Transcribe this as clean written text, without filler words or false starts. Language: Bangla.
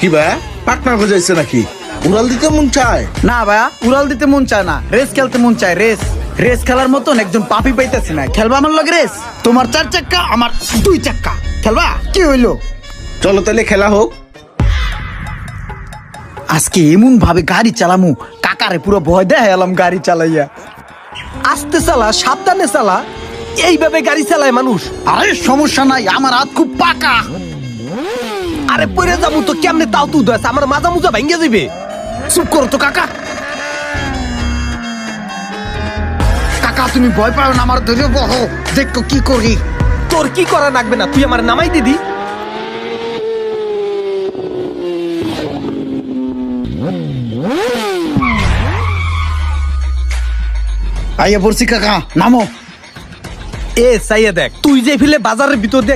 কি ভাই পার্টনার খোঁজাইছে নাকি? উড়াল দিতে মন চায়? না ভাইয়া, উড়াল দিতে মন চায় না, রেস খেলতে মন চায়। রেস রেস খেলার মতন একজন পাপি পাইতেছি না। খেলবা আমার লগে রেস? তোমার 4 চাক্কা, আমার 2 চাক্কা। খেলবা? কি হইলো? চলো তাহলে খেলা হোক। আজকে এমন ভাবে গাড়ি চালামু, কাকারে পুরো ভয় দেখালাম গাড়ি চালাইয়া। আস্তে চালা, সাবধানে চালা। এইভাবে গাড়ি চালায় মানুষ। আরে সমস্যা নাই, আমার হাত খুব পাকা। আরে পরে যাবো তো কেমনে, তাও তুই দাস, আমার মাজা মুজা ভাঙ্গে যাবে। চুপ করো তো কাকা। কাকা তুমি ভয় পাও না, আমার ধরে বহো, দেখো কি করি। তোর কি করা লাগবে না, তুই আমার নামাই দিদি। আইয়া পড়ছি কাকা, নামো। এ চাইয়া দেখ, তুই যে ফিলে বাজারের ভিতর দিয়ে